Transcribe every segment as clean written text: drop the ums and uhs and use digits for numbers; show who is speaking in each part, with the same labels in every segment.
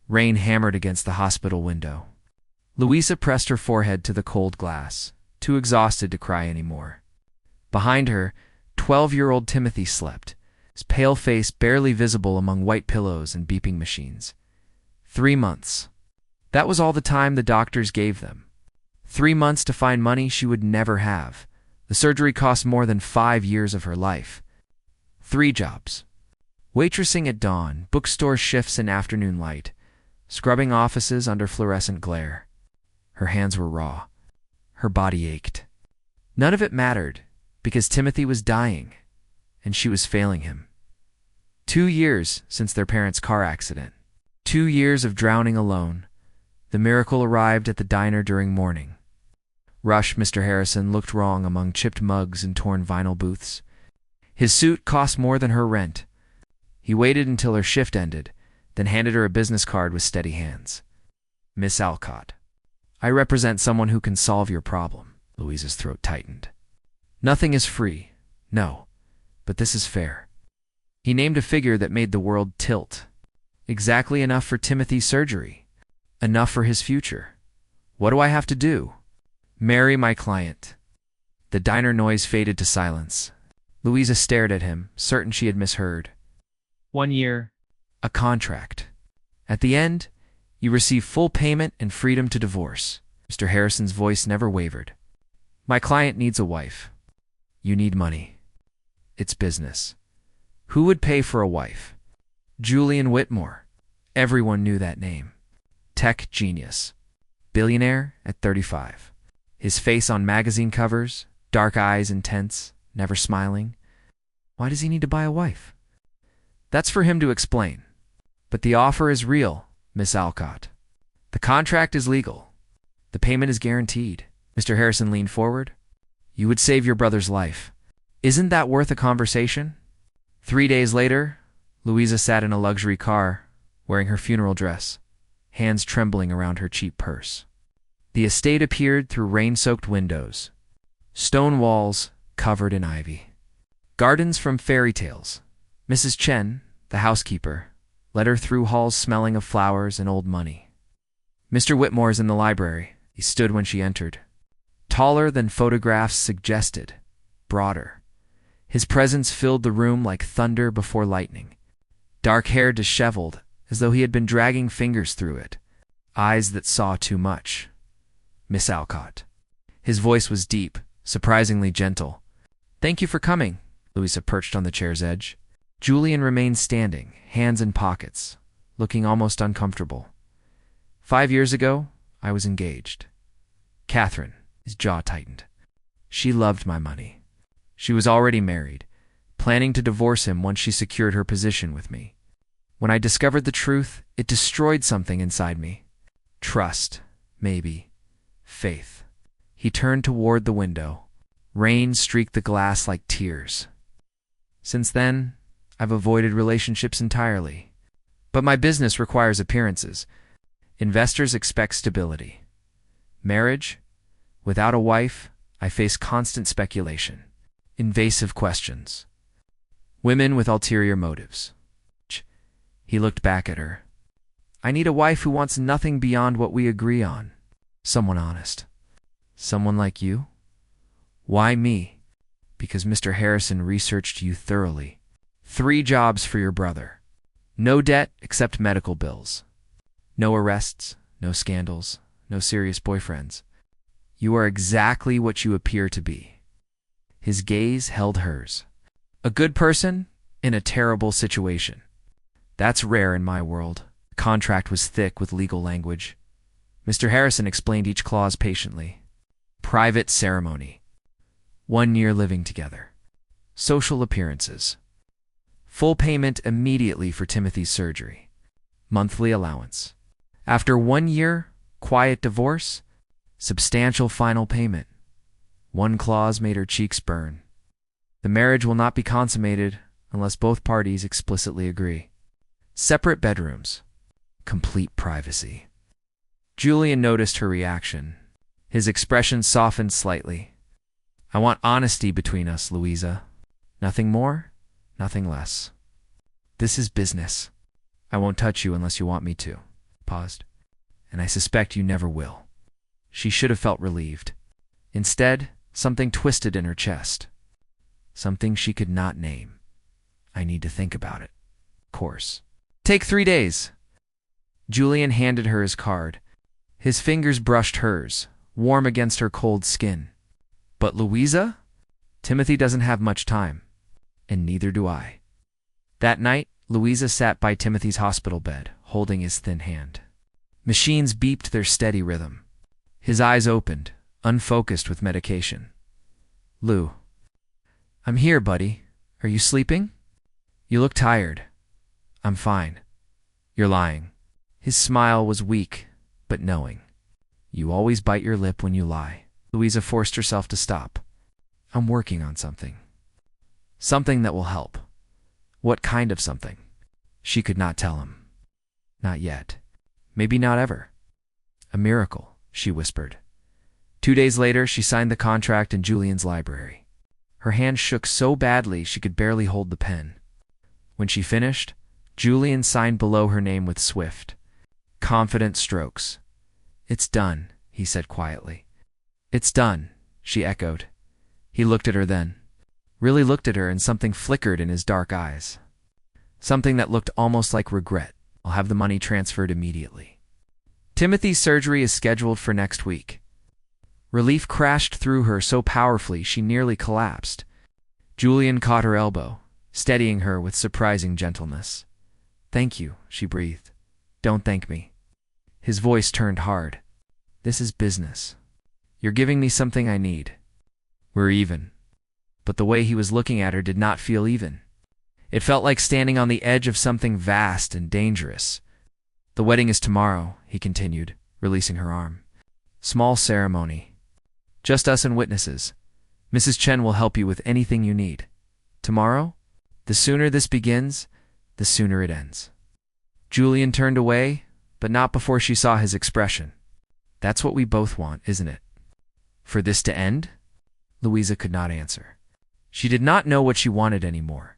Speaker 1: Rain hammered against the hospital window. Louisa pressed her forehead to the cold glass, too exhausted to cry anymore. Behind her, 12-year-old Timothy slept, his pale face barely visible among white pillows and beeping machines. 3 months. That was all the time the doctors gave them. 3 months to find money she would never have. The surgery cost more than 5 years of her life. 3 jobs. Waitressing at dawn, bookstore shifts in afternoon light, scrubbing offices under fluorescent glare. Her hands were raw. Her body ached. None of it mattered, because Timothy was dying, and she was failing him. 2 years since their parents' car accident. 2 years of drowning alone. The miracle arrived at the diner during morning. Rush Mr. Harrison looked wrong among chipped mugs and torn vinyl booths. His suit cost more than her rent. He waited until her shift ended, then handed her a business card with steady hands. Miss Alcott, I represent someone who can solve your problem. Louisa's throat tightened. Nothing is free, no, but this is fair. He named a figure that made the world tilt. Exactly enough for Timothy's surgery. Enough for his future. What do I have to do? Marry my client. The diner noise faded to silence. Louisa stared at him, certain she had misheard.
Speaker 2: 1 year.
Speaker 1: A contract. At the end, you receive full payment and freedom to divorce. Mr. Harrison's voice never wavered. My client needs a wife. You need money. It's business. Who would pay for a wife? Julian Whitmore. Everyone knew that name. Tech genius. Billionaire at 35. His face on magazine covers, dark eyes intense, never smiling. Why does he need to buy a wife? That's for him to explain. But the offer is real, Miss Alcott. The contract is legal. The payment is guaranteed. Mr. Harrison leaned forward. You would save your brother's life. Isn't that worth a conversation? 3 days later, Louisa sat in a luxury car, wearing her funeral dress, hands trembling around her cheap purse. The estate appeared through rain-soaked windows. Stone walls covered in ivy. Gardens from fairy tales. Mrs. Chen, the housekeeper, led her through halls smelling of flowers and old money. Mr. Whitmore's in the library. He stood when she entered. Taller than photographs suggested, broader. His presence filled the room like thunder before lightning. Dark hair disheveled, as though he had been dragging fingers through it. Eyes that saw too much. Miss Alcott. His voice was deep, surprisingly gentle. Thank you for coming. Louisa perched on the chair's edge. Julian remained standing, hands in pockets, looking almost uncomfortable. 5 years ago, I was engaged. Catherine, his jaw tightened. She loved my money. She was already married, planning to divorce him once she secured her position with me. When I discovered the truth, it destroyed something inside me. Trust, maybe. Faith. He turned toward the window. Rain streaked the glass like tears. Since then, I've avoided relationships entirely. But my business requires appearances. Investors expect stability. Marriage? Without a wife, I face constant speculation. Invasive questions. Women with ulterior motives. He looked back at her. I need a wife who wants nothing beyond what we agree on. Someone honest. Someone like you? Why me? Because Mr. Harrison researched you thoroughly. 3 jobs for your brother. No debt except medical bills. No arrests, no scandals, no serious boyfriends. You are exactly what you appear to be. His gaze held hers. A good person in a terrible situation. That's rare in my world. The contract was thick with legal language. Mr. Harrison explained each clause patiently. Private ceremony. 1 year living together. Social appearances. Full payment immediately for Timothy's surgery. Monthly allowance. After 1 year, quiet divorce. Substantial final payment. One clause made her cheeks burn. The marriage will not be consummated unless both parties explicitly agree. Separate bedrooms. Complete privacy. Julian noticed her reaction. His expression softened slightly. I want honesty between us, Louisa. Nothing more, nothing less. This is business. I won't touch you unless you want me to. paused. And I suspect you never will. She should have felt relieved. Instead, something twisted in her chest. Something she could not name. I need to think about it. Of course. Take 3 days. Julian handed her his card. His fingers brushed hers, warm against her cold skin. But Louisa? Timothy doesn't have much time. And neither do I. That night, Louisa sat by Timothy's hospital bed, holding his thin hand. Machines beeped their steady rhythm. His eyes opened, unfocused with medication. Lou. I'm here, buddy. Are you sleeping? You look tired. I'm fine. You're lying. His smile was weak, but knowing. You always bite your lip when you lie. Louisa forced herself to stop. I'm working on something. Something that will help. What kind of something? She could not tell him. Not yet. Maybe not ever. A miracle, she whispered. 2 days later, she signed the contract in Julian's library. Her hand shook so badly she could barely hold the pen. When she finished, Julian signed below her name with swift, confident strokes. It's done, he said quietly. It's done, she echoed. He looked at her then. Really looked at her, and something flickered in his dark eyes. Something that looked almost like regret. I'll have the money transferred immediately. Timothy's surgery is scheduled for next week. Relief crashed through her so powerfully she nearly collapsed. Julian caught her elbow, steadying her with surprising gentleness. Thank you, she breathed. Don't thank me. His voice turned hard. This is business. You're giving me something I need. We're even. But the way he was looking at her did not feel even. It felt like standing on the edge of something vast and dangerous. The wedding is tomorrow, he continued, releasing her arm. Small ceremony. Just us and witnesses. Mrs. Chen will help you with anything you need. Tomorrow? The sooner this begins, the sooner it ends. Julian turned away, but not before she saw his expression. That's what we both want, isn't it? For this to end? Louisa could not answer. She did not know what she wanted anymore.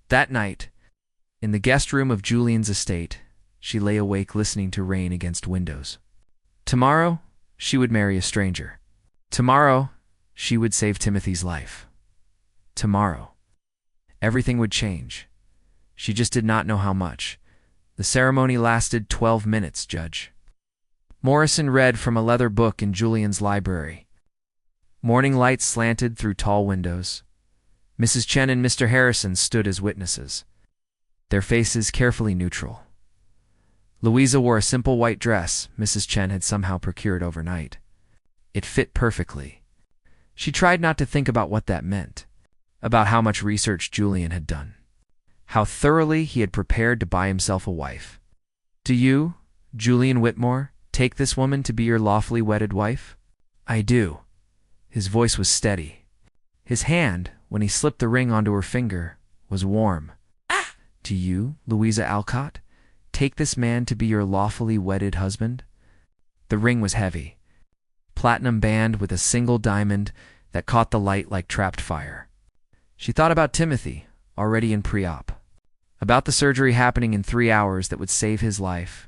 Speaker 1: That night, in the guest room of Julian's estate, she lay awake listening to rain against windows. Tomorrow, she would marry a stranger. Tomorrow, she would save Timothy's life. Tomorrow, everything would change. She just did not know how much. The ceremony lasted 12 minutes, Judge. Morrison read from a leather book in Julian's library. Morning light slanted through tall windows. Mrs. Chen and Mr. Harrison stood as witnesses, their faces carefully neutral. Louisa wore a simple white dress Mrs. Chen had somehow procured overnight. It fit perfectly. She tried not to think about what that meant, about how much research Julian had done, how thoroughly he had prepared to buy himself a wife. Do you, Julian Whitmore, take this woman to be your lawfully wedded wife? I do. His voice was steady. His hand, when he slipped the ring onto her finger, was warm. Ah! Do you, Louisa Alcott, take this man to be your lawfully wedded husband? The ring was heavy. Platinum band with a single diamond that caught the light like trapped fire. She thought about Timothy, already in pre-op. About the surgery happening in 3 hours that would save his life.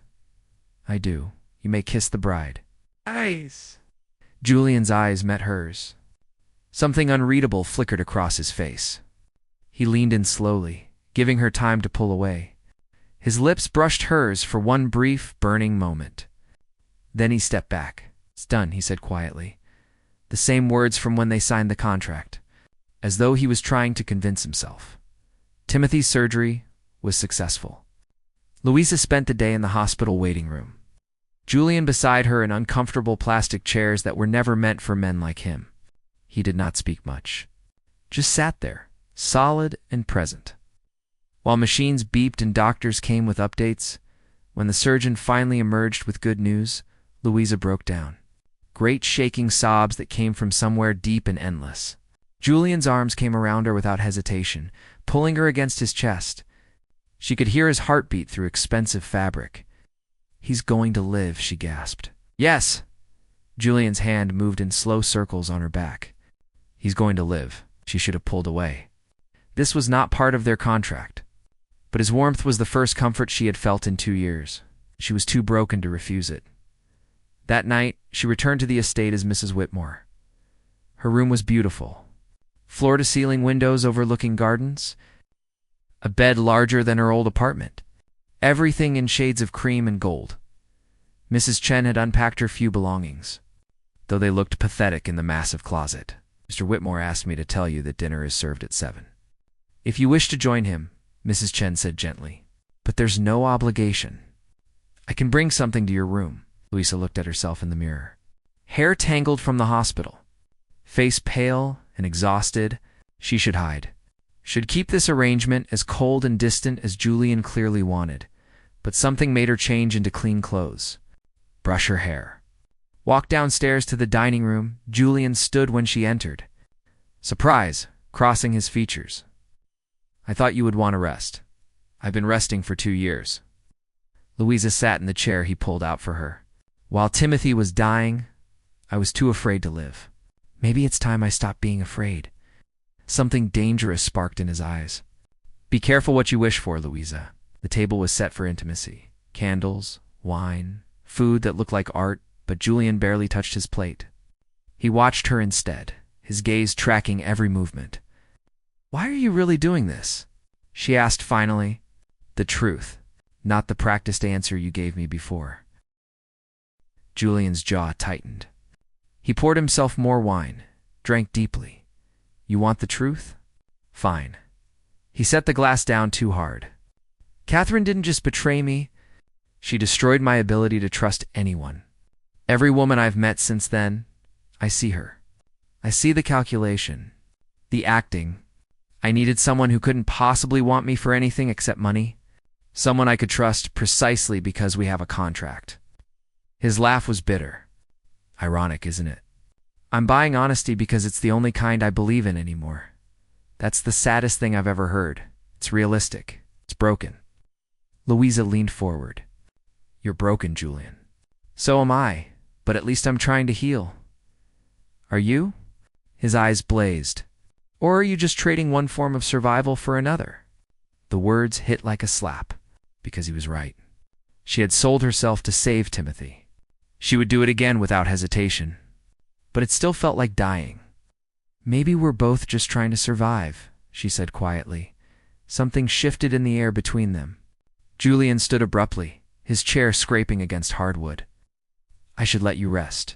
Speaker 1: I do. You may kiss the bride. Eyes. Julian's eyes met hers. Something unreadable flickered across his face. He leaned in slowly, giving her time to pull away. His lips brushed hers for one brief, burning moment. Then he stepped back. It's done, he said quietly. The same words from when they signed the contract, as though he was trying to convince himself. Timothy's surgery was successful. Louisa spent the day in the hospital waiting room. Julian beside her in uncomfortable plastic chairs that were never meant for men like him. He did not speak much. Just sat there, solid and present. While machines beeped and doctors came with updates, when the surgeon finally emerged with good news, Louisa broke down. Great shaking sobs that came from somewhere deep and endless. Julian's arms came around her without hesitation, pulling her against his chest. She could hear his heartbeat through expensive fabric. He's going to live, she gasped. Yes. Julian's hand moved in slow circles on her back. He's going to live. She should have pulled away. This was not part of their contract. But his warmth was the first comfort she had felt in 2 years. She was too broken to refuse it. That night, she returned to the estate as Mrs. Whitmore. Her room was beautiful. Floor-to-ceiling windows overlooking gardens. A bed larger than her old apartment. Everything in shades of cream and gold. Mrs. Chen had unpacked her few belongings, though they looked pathetic in the massive closet. Mr. Whitmore asked me to tell you that dinner is served at 7. If you wish to join him, Mrs. Chen said gently. But there's no obligation. I can bring something to your room. Louisa looked at herself in the mirror. Hair tangled from the hospital. Face pale and exhausted. She should hide. Should keep this arrangement as cold and distant as Julian clearly wanted. But something made her change into clean clothes. Brush her hair. Walk downstairs to the dining room. Julian stood when she entered. Surprise, crossing his features. I thought you would want to rest. I've been resting for 2 years. Louisa sat in the chair he pulled out for her. While Timothy was dying, I was too afraid to live. Maybe it's time I stopped being afraid. Something dangerous sparked in his eyes. Be careful what you wish for, Louisa. The table was set for intimacy. Candles, wine, food that looked like art, but Julian barely touched his plate. He watched her instead, his gaze tracking every movement. Why are you really doing this? She asked finally. The truth, not the practiced answer you gave me before. Julian's jaw tightened. He poured himself more wine, drank deeply. You want the truth? Fine. He set the glass down too hard. Catherine didn't just betray me. She destroyed my ability to trust anyone. Every woman I've met since then, I see her. I see the calculation, the acting. I needed someone who couldn't possibly want me for anything except money. Someone I could trust precisely because we have a contract. His laugh was bitter. Ironic, isn't it? I'm buying honesty because it's the only kind I believe in anymore. That's the saddest thing I've ever heard. It's realistic. It's broken. Louisa leaned forward. You're broken, Julian. So am I, but at least I'm trying to heal. Are you? His eyes blazed. Or are you just trading one form of survival for another? The words hit like a slap, because he was right. She had sold herself to save Timothy. She would do it again without hesitation. But it still felt like dying. Maybe we're both just trying to survive, she said quietly. Something shifted in the air between them. Julian stood abruptly, his chair scraping against hardwood. I should let you rest.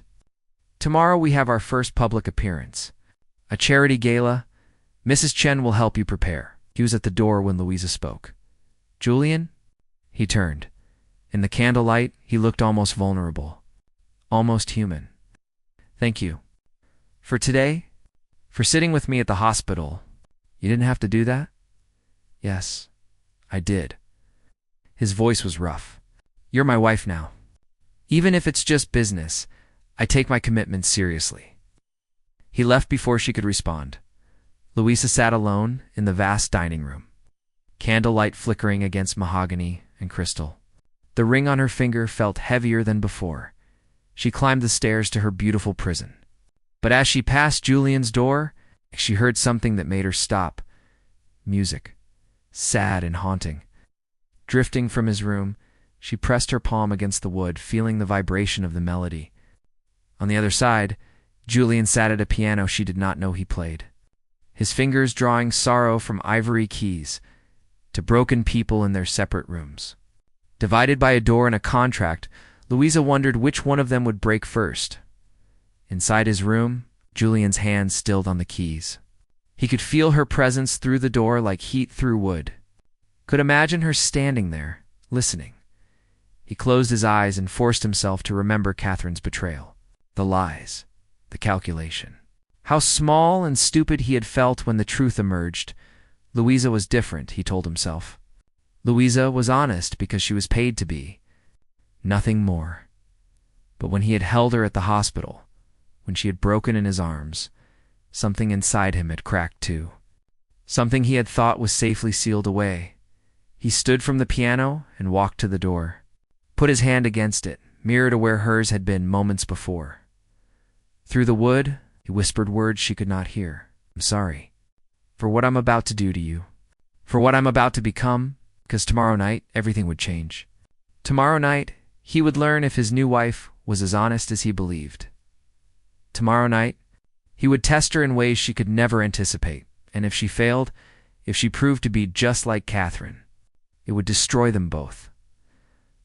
Speaker 1: Tomorrow we have our first public appearance. A charity gala. Mrs. Chen will help you prepare. He was at the door when Louisa spoke. Julian? He turned. In the candlelight, he looked almost vulnerable. Almost human. Thank you. For today? For sitting with me at the hospital. You didn't have to do that? Yes, I did. His voice was rough. You're my wife now. Even if it's just business, I take my commitments seriously. He left before she could respond. Louisa sat alone in the vast dining room, candlelight flickering against mahogany and crystal. The ring on her finger felt heavier than before. She climbed the stairs to her beautiful prison. But as she passed Julian's door, she heard something that made her stop. Music, sad and haunting. Drifting from his room, she pressed her palm against the wood, feeling the vibration of the melody. On the other side, Julian sat at a piano she did not know he played, his fingers drawing sorrow from ivory keys to broken people in their separate rooms. Divided by a door and a contract, Louisa wondered which one of them would break first. Inside his room, Julian's hands stilled on the keys. He could feel her presence through the door like heat through wood. Could imagine her standing there, listening. He closed his eyes and forced himself to remember Catherine's betrayal. The lies. The calculation. How small and stupid he had felt when the truth emerged. Louisa was different, he told himself. Louisa was honest because she was paid to be. Nothing more. But when he had held her at the hospital, when she had broken in his arms, something inside him had cracked too. Something he had thought was safely sealed away. He stood from the piano and walked to the door, put his hand against it, mirror to where hers had been moments before. Through the wood, he whispered words she could not hear. I'm sorry. For what I'm about to do to you. For what I'm about to become, because tomorrow night, everything would change. Tomorrow night, he would learn if his new wife was as honest as he believed. Tomorrow night, he would test her in ways she could never anticipate, and if she failed, if she proved to be just like Catherine, it would destroy them both.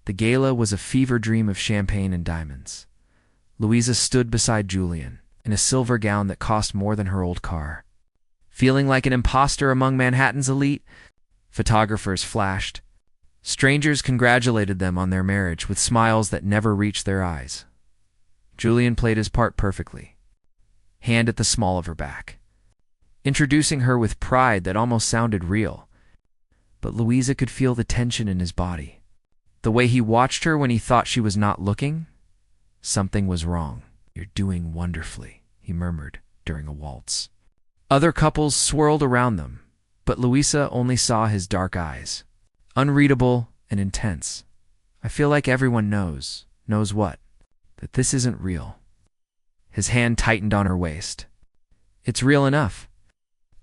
Speaker 1: The gala was a fever dream of champagne and diamonds. Louisa stood beside Julian, in a silver gown that cost more than her old car. Feeling like an imposter among Manhattan's elite, photographers flashed. Strangers congratulated them on their marriage with smiles that never reached their eyes. Julian played his part perfectly, hand at the small of her back, introducing her with pride that almost sounded real. But Louisa could feel the tension in his body. The way he watched her when he thought she was not looking, something was wrong. "You're doing wonderfully," he murmured during a waltz. Other couples swirled around them, but Louisa only saw his dark eyes, unreadable and intense. "I feel like everyone knows what? That this isn't real." His hand tightened on her waist. "It's real enough."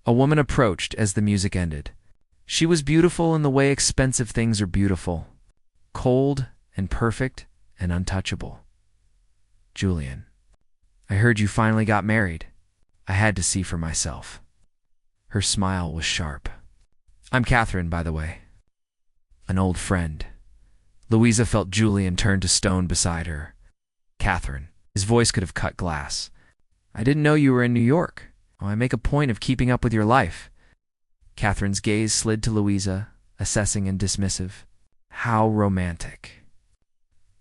Speaker 1: A woman approached as the music ended. She was beautiful in the way expensive things are beautiful, cold and perfect and untouchable. "Julian, I heard you finally got married. I had to see for myself." Her smile was sharp. "I'm Catherine, by the way." An old friend. Louisa felt Julian turn to stone beside her. "Catherine." His voice could have cut glass. "I didn't know you were in New York. Oh, I make a point of keeping up with your life." Catherine's gaze slid to Louisa, assessing and dismissive. "How romantic."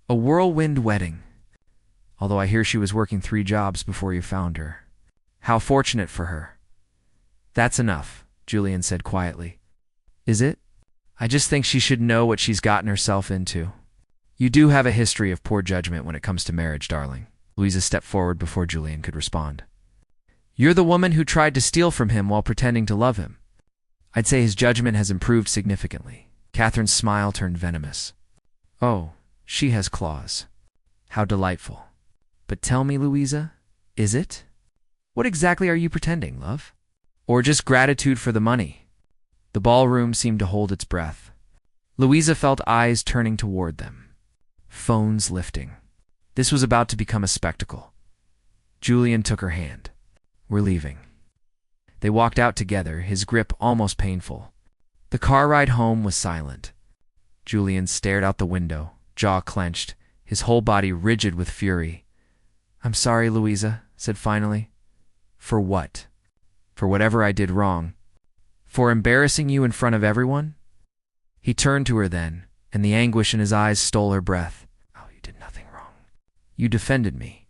Speaker 1: "A whirlwind wedding. Although I hear she was working 3 jobs before you found her. How fortunate for her." "That's enough," Julian said quietly. "Is it? I just think she should know what she's gotten herself into. You do have a history of poor judgment when it comes to marriage, darling." Louisa stepped forward before Julian could respond. "You're the woman who tried to steal from him while pretending to love him. I'd say his judgment has improved significantly." Catherine's smile turned venomous. "Oh, she has claws. How delightful. But tell me, Louisa, is it? What exactly are you pretending, love? Or just gratitude for the money?" The ballroom seemed to hold its breath. Louisa felt eyes turning toward them, phones lifting. This was about to become a spectacle. Julian took her hand. "We're leaving." They walked out together, his grip almost painful. The car ride home was silent. Julian stared out the window, jaw clenched, his whole body rigid with fury. "I'm sorry, Louisa," said finally. "For what?" "For whatever I did wrong. For embarrassing you in front of everyone?" He turned to her then, and the anguish in his eyes stole her breath. "Oh, you did nothing wrong. You defended me.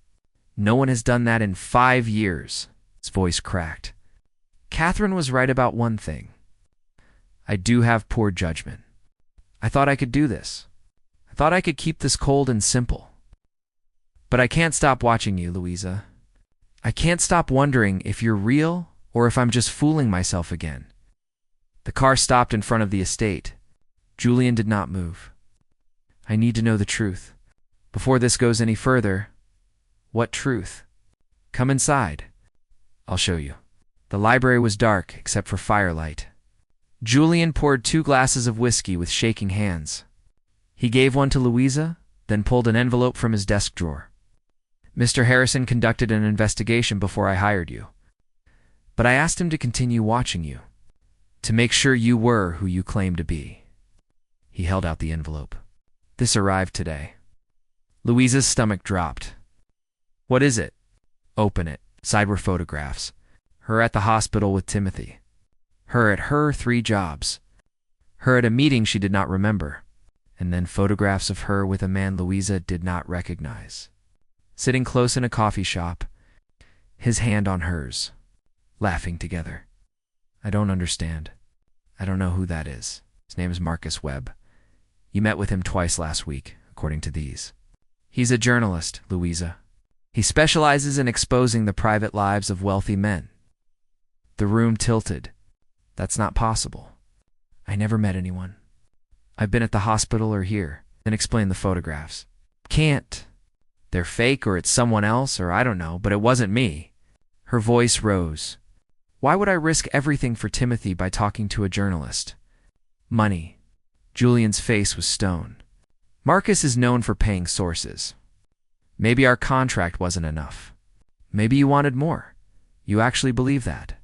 Speaker 1: No one has done that in 5 years." His voice cracked. "Catherine was right about one thing. I do have poor judgment. I thought I could do this. I thought I could keep this cold and simple. But I can't stop watching you, Louisa. I can't stop wondering if you're real or if I'm just fooling myself again." The car stopped in front of the estate. Julian did not move. "I need to know the truth. Before this goes any further." "What truth?" "Come inside. I'll show you." The library was dark except for firelight. Julian poured 2 glasses of whiskey with shaking hands. He gave one to Louisa, then pulled an envelope from his desk drawer. "Mr. Harrison conducted an investigation before I hired you. But I asked him to continue watching you, to make sure you were who you claimed to be." He held out the envelope. "This arrived today." Louisa's stomach dropped. "What is it?" "Open it." Side were photographs. Her at the hospital with Timothy. Her at her 3 jobs. Her at a meeting she did not remember. And then photographs of her with a man Louisa did not recognize. Sitting close in a coffee shop, his hand on hers, laughing together. "I don't understand. I don't know who that is. His name is Marcus Webb. You met with him twice last week, according to these. He's a journalist, Louisa. He specializes in exposing the private lives of wealthy men." The room tilted. "That's not possible. I never met anyone. I've been at the hospital or here." Then explain the photographs. "Can't. They're fake or it's someone else or I don't know, but it wasn't me." Her voice rose. "Why would I risk everything for Timothy by talking to a journalist?" "Money." Julian's face was stone. Marcus is known for paying sources. Maybe our contract wasn't enough. Maybe you wanted more. You actually believe that.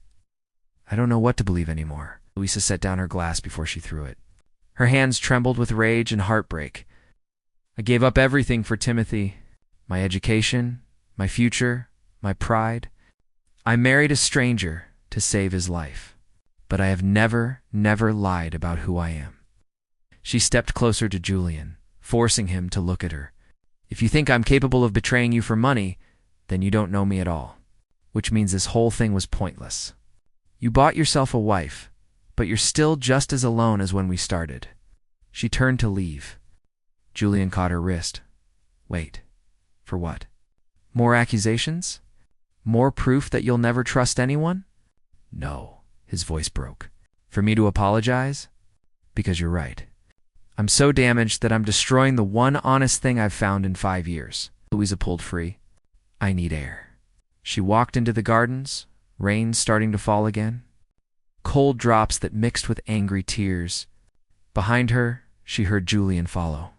Speaker 1: I don't know what to believe anymore. Louisa set down her glass before she threw it. Her hands trembled with rage and heartbreak. I gave up everything for Timothy. My education, my future, my pride. I married a stranger to save his life. But I have never lied about who I am. She stepped closer to Julian, forcing him to look at her. If you think I'm capable of betraying you for money, then you don't know me at all. Which means this whole thing was pointless. You bought yourself a wife, but you're still just as alone as when we started. She turned to leave. Julian caught her wrist. Wait. For what? More accusations? More proof that you'll never trust anyone? No. His voice broke. For me to apologize? Because you're right. I'm so damaged that I'm destroying the one honest thing I've found in 5 years. Louisa pulled free. I need air. She walked into the gardens, rain starting to fall again. Cold drops that mixed with angry tears. Behind her, she heard Julian follow.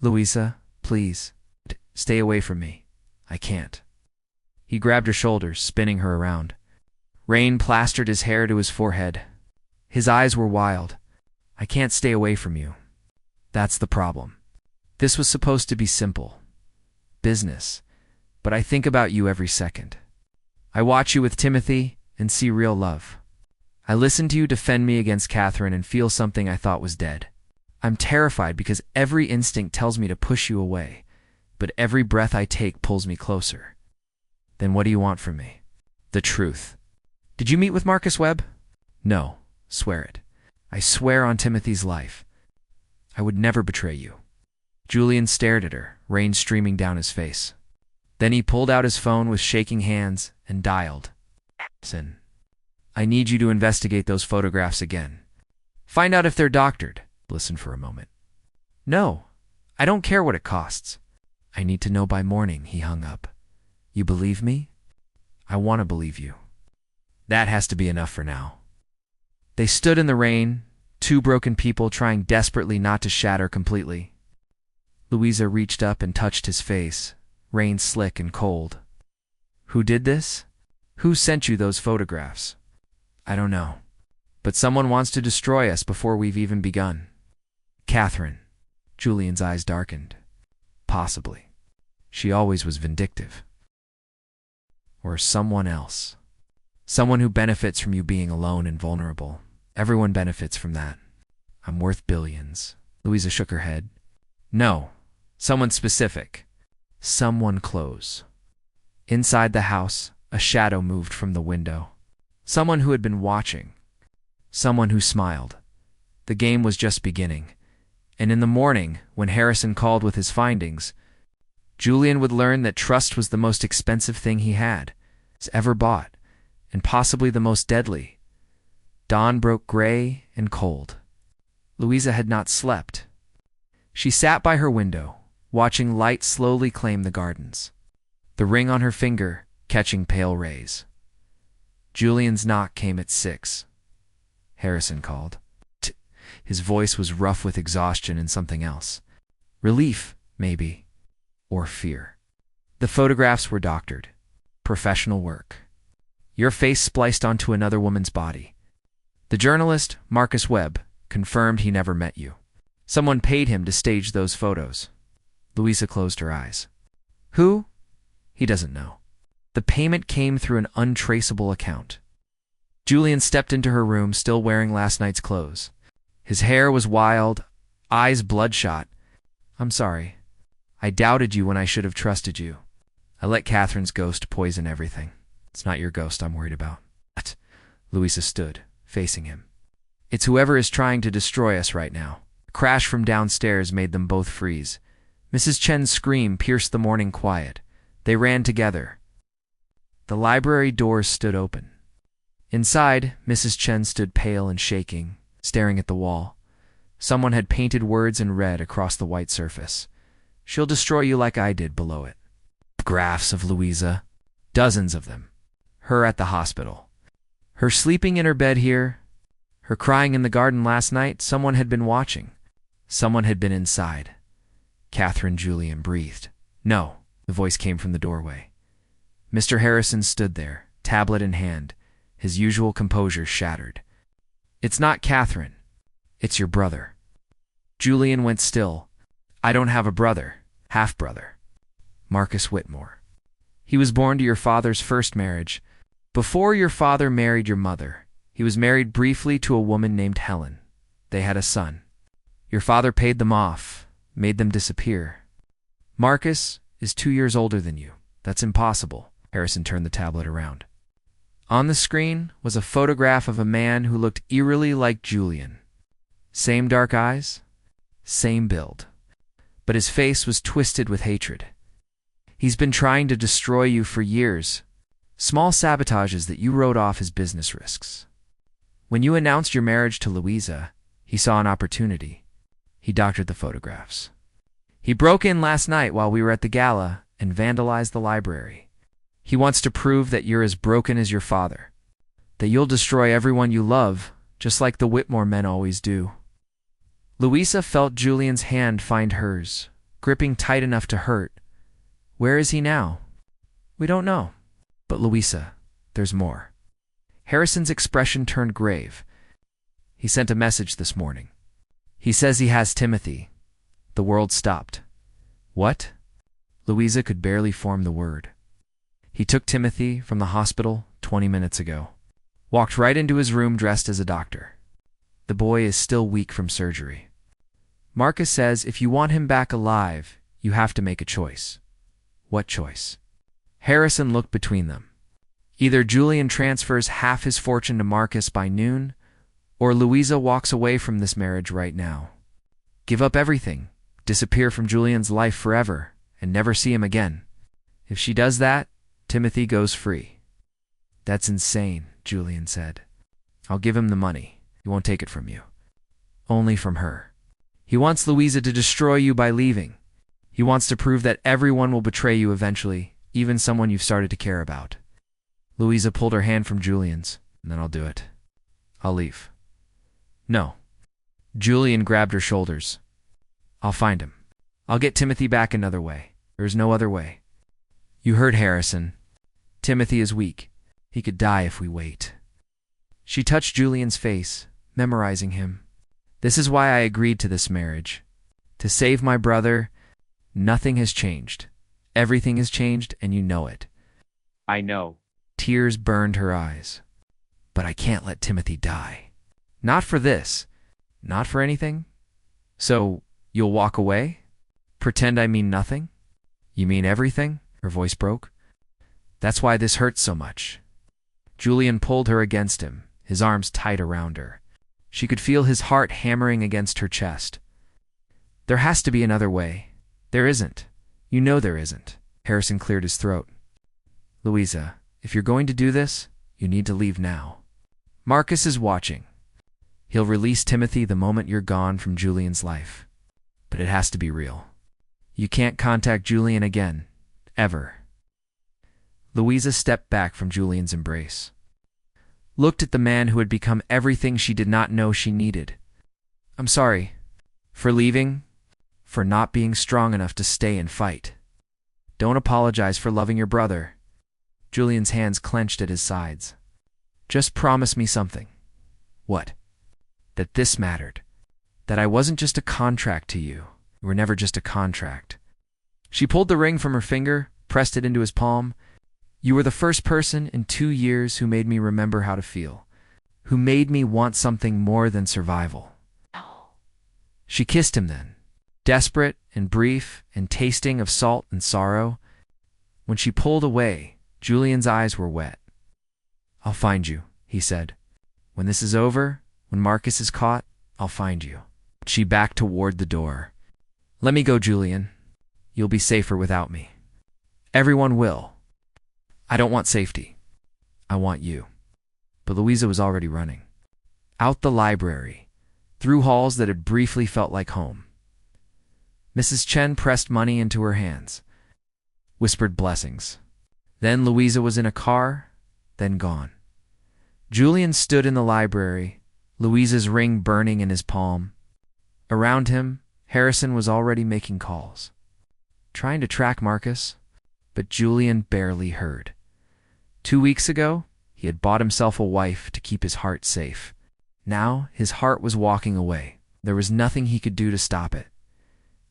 Speaker 1: Louisa, please, stay away from me. I can't. He grabbed her shoulders, spinning her around. Rain plastered his hair to his forehead. His eyes were wild. I can't stay away from you. That's the problem. This was supposed to be simple. Business. But I think about you every second. I watch you with Timothy and see real love. I listen to you defend me against Catherine and feel something I thought was dead. I'm terrified because every instinct tells me to push you away, but every breath I take pulls me closer. Then what do you want from me? The truth. Did you meet with Marcus Webb? No. Swear it. I swear on Timothy's life. I would never betray you. Julian stared at her, rain streaming down his face. Then he pulled out his phone with shaking hands and dialed. Listen, I need you to investigate those photographs again. Find out if they're doctored. Listen for a moment. No, I don't care what it costs. I need to know by morning, he hung up. You believe me? I want to believe you. That has to be enough for now. They stood in the rain, two broken people trying desperately not to shatter completely. Louisa reached up and touched his face, rain slick and cold. Who did this? Who sent you those photographs? I don't know. But someone wants to destroy us before we've even begun. Catherine. Julian's eyes darkened. Possibly. She always was vindictive. Or someone else. Someone who benefits from you being alone and vulnerable. Everyone benefits from that. I'm worth billions. Louisa shook her head. No. Someone specific. Someone close. Inside the house, a shadow moved from the window. Someone who had been watching. Someone who smiled. The game was just beginning. And in the morning, when Harrison called with his findings, Julian would learn that trust was the most expensive thing he had ever bought, and possibly the most deadly. Dawn broke gray and cold. Louisa had not slept. She sat by her window, watching light slowly claim the gardens, the ring on her finger catching pale rays. Julian's knock came at 6. Harrison called. His voice was rough with exhaustion and something else. Relief, maybe. Or fear. The photographs were doctored. Professional work. Your face spliced onto another woman's body. The journalist, Marcus Webb, confirmed he never met you. Someone paid him to stage those photos. Louisa closed her eyes. Who? He doesn't know. The payment came through an untraceable account. Julian stepped into her room, still wearing last night's clothes. His hair was wild, eyes bloodshot. I'm sorry. I doubted you when I should have trusted you. I let Catherine's ghost poison everything. It's not your ghost I'm worried about. What? Louisa stood, facing him. It's whoever is trying to destroy us right now. A crash from downstairs made them both freeze. Mrs. Chen's scream pierced the morning quiet. They ran together. The library doors stood open. Inside, Mrs. Chen stood pale and shaking, staring at the wall. Someone had painted words in red across the white surface. She'll destroy you like I did below it. Graphs of Louisa. Dozens of them. Her at the hospital. Her sleeping in her bed here. Her crying in the garden last night. Someone had been watching. Someone had been inside. Catherine. Julian breathed. No, the voice came from the doorway. Mr. Harrison stood there, tablet in hand, his usual composure shattered. It's not Catherine. It's your brother. Julian went still. I don't have a brother, half-brother. Marcus Whitmore. He was born to your father's first marriage. Before your father married your mother, he was married briefly to a woman named Helen. They had a son. Your father paid them off, made them disappear. Marcus is 2 years older than you. That's impossible. Harrison turned the tablet around. On the screen was a photograph of a man who looked eerily like Julian. Same dark eyes, same build. But his face was twisted with hatred. He's been trying to destroy you for years. Small sabotages that you wrote off as business risks. When you announced your marriage to Louisa, he saw an opportunity. He doctored the photographs. He broke in last night while we were at the gala and vandalized the library. He wants to prove that you're as broken as your father, that you'll destroy everyone you love, just like the Whitmore men always do. Louisa felt Julian's hand find hers, gripping tight enough to hurt. Where is he now? We don't know. But Louisa, there's more. Harrison's expression turned grave. He sent a message this morning. He says he has Timothy. The world stopped. What? Louisa could barely form the word. He took Timothy from the hospital 20 minutes ago. Walked right into his room dressed as a doctor. The boy is still weak from surgery. Marcus says if you want him back alive, you have to make a choice. What choice? Harrison looked between them. Either Julian transfers half his fortune to Marcus by noon, or Louisa walks away from this marriage right now. Give up everything, disappear from Julian's life forever, and never see him again. If she does that, Timothy goes free. That's insane, Julian said. I'll give him the money. He won't take it from you. Only from her. He wants Louisa to destroy you by leaving. He wants to prove that everyone will betray you eventually, even someone you've started to care about. Louisa pulled her hand from Julian's. Then I'll do it. I'll leave. No. Julian grabbed her shoulders. I'll find him. I'll get Timothy back another way. There's no other way. You heard Harrison. Timothy is weak. He could die if we wait. She touched Julian's face, memorizing him. This is why I agreed to this marriage. To save my brother. Nothing has changed. Everything has changed, and you know it.
Speaker 2: I know.
Speaker 1: Tears burned her eyes. But I can't let Timothy die. Not for this. Not for anything. So, you'll walk away? Pretend I mean nothing? You mean everything? Her voice broke. That's why this hurts so much. Julian pulled her against him, his arms tight around her. She could feel his heart hammering against her chest. There has to be another way. There isn't. You know there isn't. Harrison cleared his throat. Louisa, if you're going to do this, you need to leave now. Marcus is watching. He'll release Timothy the moment you're gone from Julian's life. But it has to be real. You can't contact Julian again. Ever. Louisa stepped back from Julian's embrace. Looked at the man who had become everything she did not know she needed. I'm sorry. For leaving. For not being strong enough to stay and fight. Don't apologize for loving your brother. Julian's hands clenched at his sides. Just promise me something. What? That this mattered. That I wasn't just a contract to you. You were never just a contract. She pulled the ring from her finger, pressed it into his palm. You were the first person in 2 years who made me remember how to feel. Who made me want something more than survival. She kissed him then. Desperate and brief and tasting of salt and sorrow. When she pulled away, Julian's eyes were wet. I'll find you, he said. When this is over, when Marcus is caught, I'll find you. She backed toward the door. Let me go, Julian. You'll be safer without me. Everyone will. I don't want safety. I want you. But Louisa was already running. Out the library, through halls that had briefly felt like home. Mrs. Chen pressed money into her hands, whispered blessings. Then Louisa was in a car, then gone. Julian stood in the library, Louisa's ring burning in his palm. Around him, Harrison was already making calls, trying to track Marcus, but Julian barely heard. 2 weeks ago, he had bought himself a wife to keep his heart safe. Now his heart was walking away. There was nothing he could do to stop it.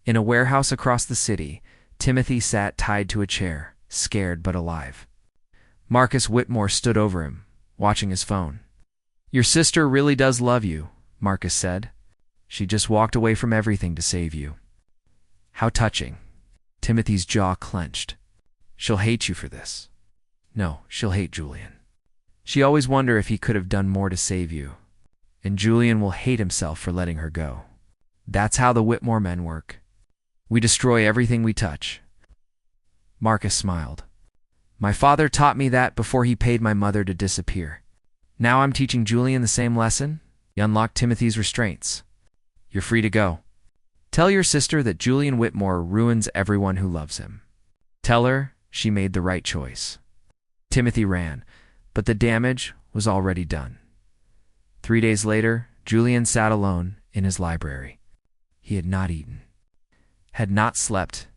Speaker 1: In a warehouse across the city, Timothy sat tied to a chair, scared but alive. Marcus Whitmore stood over him, watching his phone. "Your sister really does love you," Marcus said. "She just walked away from everything to save you." "How touching." Timothy's jaw clenched. "She'll hate you for this." "No, she'll hate Julian. She always wondered if he could have done more to save you. And Julian will hate himself for letting her go. That's how the Whitmore men work. We destroy everything we touch." Marcus smiled. "My father taught me that before he paid my mother to disappear. Now I'm teaching Julian the same lesson." He unlocked Timothy's restraints. "You're free to go. Tell your sister that Julian Whitmore ruins everyone who loves him. Tell her she made the right choice." Timothy ran, but the damage was already done. 3 days later, Julian sat alone in his library. He had not eaten, had not slept.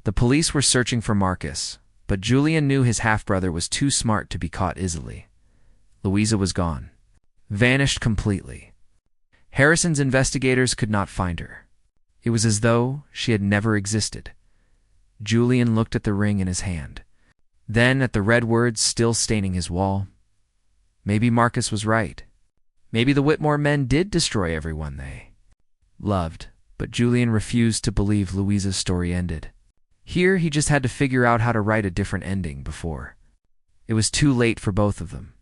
Speaker 1: The police were searching for Marcus, but Julian knew his half-brother was too smart to be caught easily. Louisa was gone, vanished completely. Harrison's investigators could not find her. It was as though she had never existed. Julian looked at the ring in his hand, then at the red words still staining his wall. Maybe Marcus was right. Maybe the Whitmore men did destroy everyone they loved, but Julian refused to believe Louisa's story ended. Here he just had to figure out how to write a different ending before it was too late for both of them.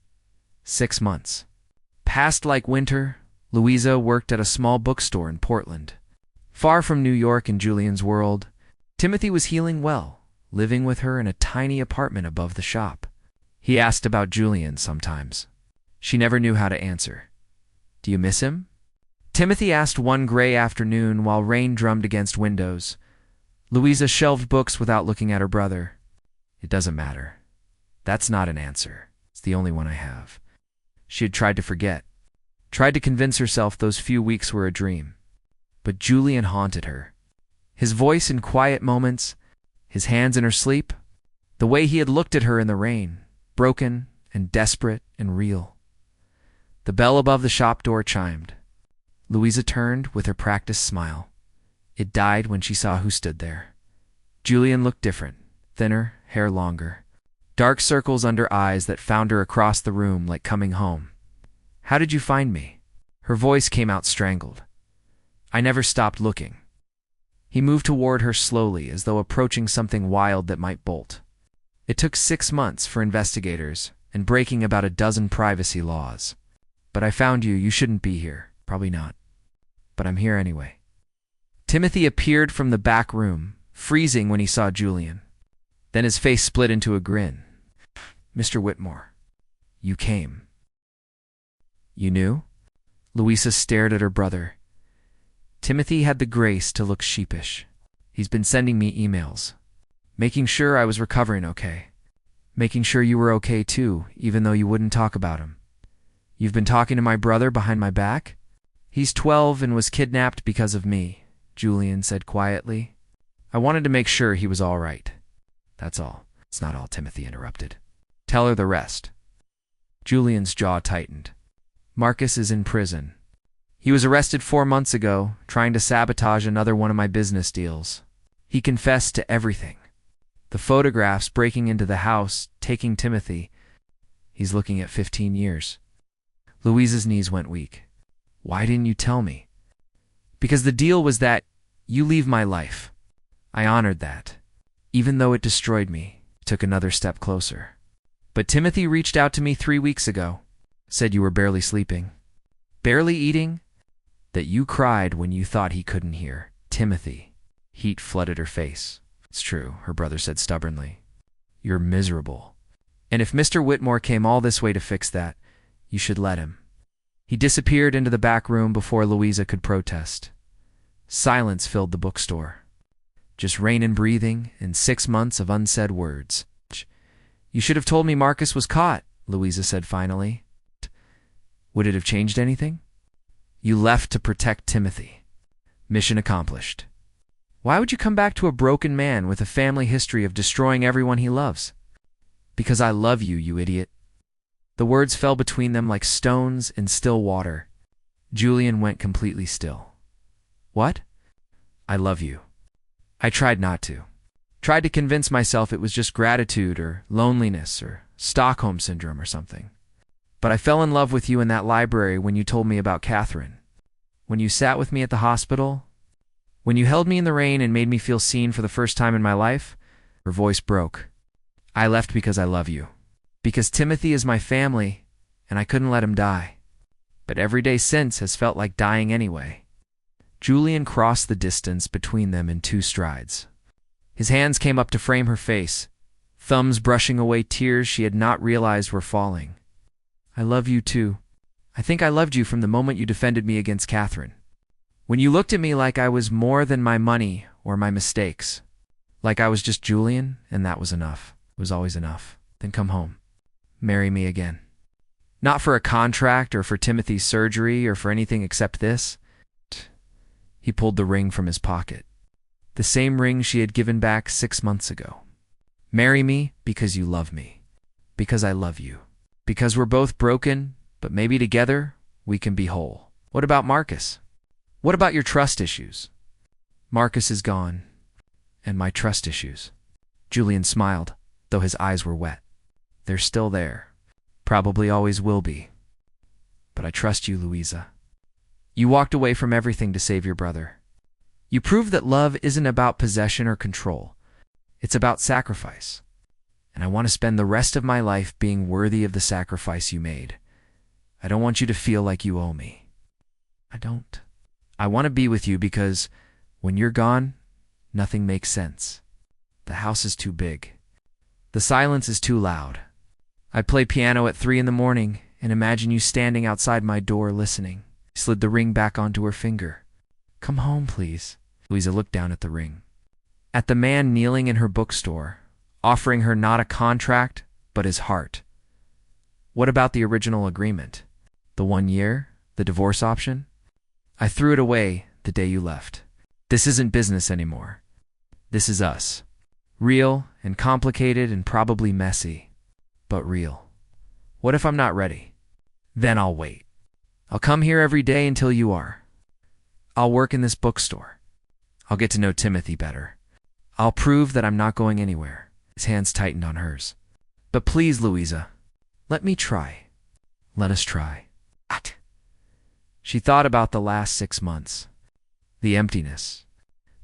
Speaker 1: 6 months passed like winter. Louisa worked at a small bookstore in Portland. Far from New York and Julian's world, Timothy was healing well, living with her in a tiny apartment above the shop. He asked about Julian sometimes. She never knew how to answer. "Do you miss him?" Timothy asked one gray afternoon while rain drummed against windows. Louisa shelved books without looking at her brother. "It doesn't matter. That's not an answer. It's the only one I have." She had tried to forget, tried to convince herself those few weeks were a dream. But Julian haunted her. His voice in quiet moments, his hands in her sleep, the way he had looked at her in the rain, broken and desperate and real. The bell above the shop door chimed. Louisa turned with her practiced smile. It died when she saw who stood there. Julian looked different, thinner, hair longer, dark circles under eyes that found her across the room like coming home. "How did you find me?" Her voice came out strangled. "I never stopped looking." He moved toward her slowly, as though approaching something wild that might bolt. "It took 6 months for investigators and breaking about a dozen privacy laws. But I found you. You shouldn't be here. Probably not. But I'm here anyway." Timothy appeared from the back room, freezing when he saw Julian. Then his face split into a grin. "Mr. Whitmore, you came." "You knew?" Louisa stared at her brother. Timothy had the grace to look sheepish. "He's been sending me emails, making sure I was recovering okay. Making sure you were okay too, even though you wouldn't talk about him. You've been talking to my brother behind my back?" "He's 12 and was kidnapped because of me," Julian said quietly. "I wanted to make sure he was all right. That's all." "It's not all," Timothy interrupted. "Tell her the rest." Julian's jaw tightened. "Marcus is in prison. He was arrested 4 months ago, trying to sabotage another one of my business deals. He confessed to everything. The photographs, breaking into the house, taking Timothy. He's looking at 15 years. Louisa's knees went weak. "Why didn't you tell me?" "Because the deal was that you leave my life. I honored that. Even though it destroyed me, took another step closer. But Timothy reached out to me 3 weeks ago. Said you were barely sleeping. Barely eating. That you cried when you thought he couldn't hear." "Timothy." Heat flooded her face. "It's true," her brother said stubbornly. "You're miserable. And if Mr. Whitmore came all this way to fix that, you should let him." He disappeared into the back room before Louisa could protest. Silence filled the bookstore. Just rain and breathing and 6 months of unsaid words. "You should have told me Marcus was caught," Louisa said finally. "Would it have changed anything?" "You left to protect Timothy." Mission accomplished. Why would you come back to a broken man with a family history of destroying everyone he loves? Because I love you, you idiot. The words fell between them like stones in still water. Julian went completely still. What? I love you. I tried not to. Tried to convince myself it was just gratitude or loneliness or Stockholm Syndrome or something. But I fell in love with you in that library when you told me about Catherine. When you sat with me at the hospital. When you held me in the rain and made me feel seen for the first time in my life. Her voice broke. I left because I love you. Because Timothy is my family, and I couldn't let him die. But every day since has felt like dying anyway. Julian crossed the distance between them in 2 strides. His hands came up to frame her face, thumbs brushing away tears she had not realized were falling. I love you too. I think I loved you from the moment you defended me against Catherine. When you looked at me like I was more than my money or my mistakes. Like I was just Julian, and that was enough. It was always enough. Then come home. Marry me again. Not for a contract or for Timothy's surgery or for anything except this. He pulled the ring from his pocket. The same ring she had given back 6 months ago. Marry me because you love me. Because I love you. Because we're both broken, but maybe together we can be whole. What about Marcus? What about your trust issues? Marcus is gone. And my trust issues. Julian smiled, though his eyes were wet. They're still there. Probably always will be. But I trust you, Louisa. You walked away from everything to save your brother. You proved that love isn't about possession or control. It's about sacrifice. And I want to spend the rest of my life being worthy of the sacrifice you made. I don't want you to feel like you owe me. I don't. I want to be with you because when you're gone, nothing makes sense. The house is too big. The silence is too loud. I play piano at 3 in the morning and imagine you standing outside my door listening. Slid the ring back onto her finger. Come home, please. Louisa looked down at the ring. At the man kneeling in her bookstore, offering her not a contract, but his heart. What about the original agreement? The 1 year? The divorce option? I threw it away the day you left. This isn't business anymore. This is us. Real and complicated and probably messy, but real. What if I'm not ready? Then I'll wait. I'll come here every day until you are. I'll work in this bookstore. I'll get to know Timothy better. I'll prove that I'm not going anywhere. His hands tightened on hers. But please, Louisa, let me try. Let us try. What? She thought about the last 6 months. The emptiness.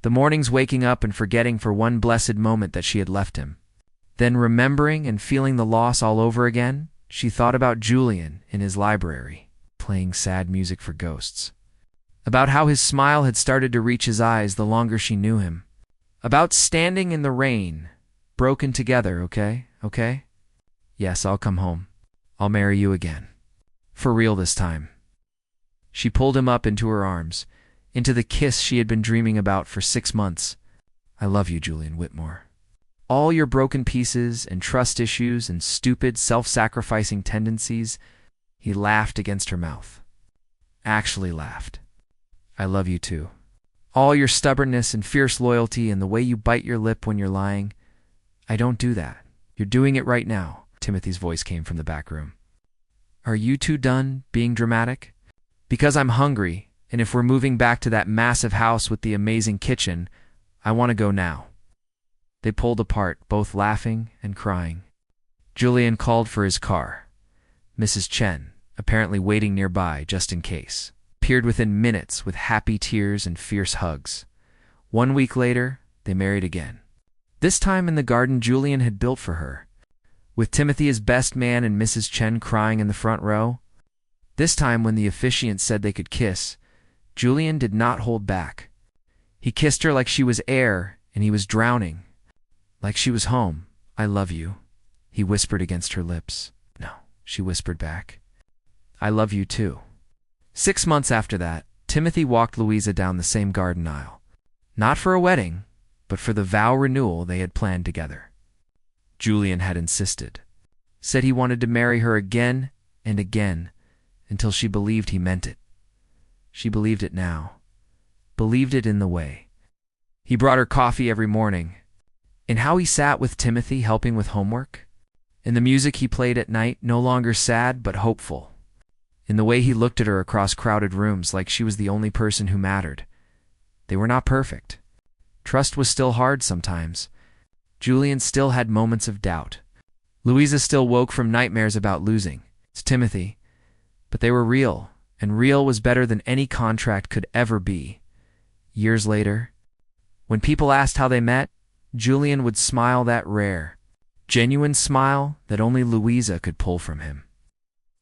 Speaker 1: The mornings waking up and forgetting for one blessed moment that she had left him. Then remembering and feeling the loss all over again, she thought about Julian in his library, playing sad music for ghosts. About how his smile had started to reach his eyes the longer she knew him. About standing in the rain, broken together, okay? Yes, I'll come home. I'll marry you again. For real this time. She pulled him up into her arms, into the kiss she had been dreaming about for 6 months. I love you, Julian Whitmore. All your broken pieces and trust issues and stupid self-sacrificing tendencies. He laughed against her mouth. Actually laughed. I love you too. All your stubbornness and fierce loyalty and the way you bite your lip when you're lying. I don't do that. You're doing it right now. Timothy's voice came from the back room. Are you two done being dramatic? Because I'm hungry, and if we're moving back to that massive house with the amazing kitchen, I want to go now. They pulled apart, both laughing and crying. Julian called for his car. Mrs. Chen, apparently waiting nearby just in case, appeared within minutes with happy tears and fierce hugs. 1 week later, they married again. This time in the garden Julian had built for her, with Timothy as best man and Mrs. Chen crying in the front row. This time when the officiant said they could kiss, Julian did not hold back. He kissed her like she was air and he was drowning. Like she was home. I love you, he whispered against her lips. No, she whispered back. I love you too. 6 months after that, Timothy walked Louisa down the same garden aisle. Not for a wedding, but for the vow renewal they had planned together. Julian had insisted. Said he wanted to marry her again and again until she believed he meant it. She believed it now. believed it in the way. He brought her coffee every morning. In how he sat with Timothy helping with homework. In the music he played at night, no longer sad but hopeful. In the way he looked at her across crowded rooms like she was the only person who mattered. They were not perfect. Trust was still hard sometimes. Julian still had moments of doubt. Louisa still woke from nightmares about losing Timothy. But they were real, and real was better than any contract could ever be. Years later, when people asked how they met, Julian would smile that rare, genuine smile that only Louisa could pull from him.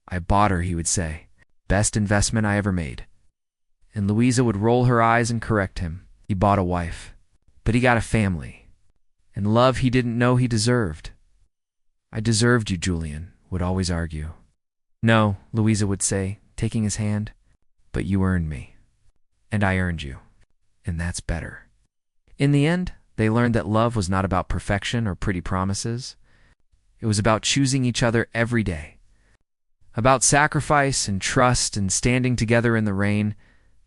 Speaker 1: "I bought her," he would say. "Best investment I ever made." And Louisa would roll her eyes and correct him. He bought a wife, but he got a family, and love he didn't know he deserved. "I deserved you," Julian would always argue. "No," Louisa would say, taking his hand, "but you earned me, and I earned you, and that's better." In the end, they learned that love was not about perfection or pretty promises. It was about choosing each other every day, about sacrifice and trust and standing together in the rain.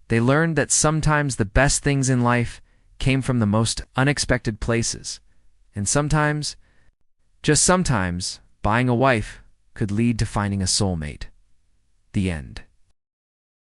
Speaker 1: They learned that sometimes the best things in life came from the most unexpected places, and sometimes, just sometimes, buying a wife could lead to finding a soulmate. The end.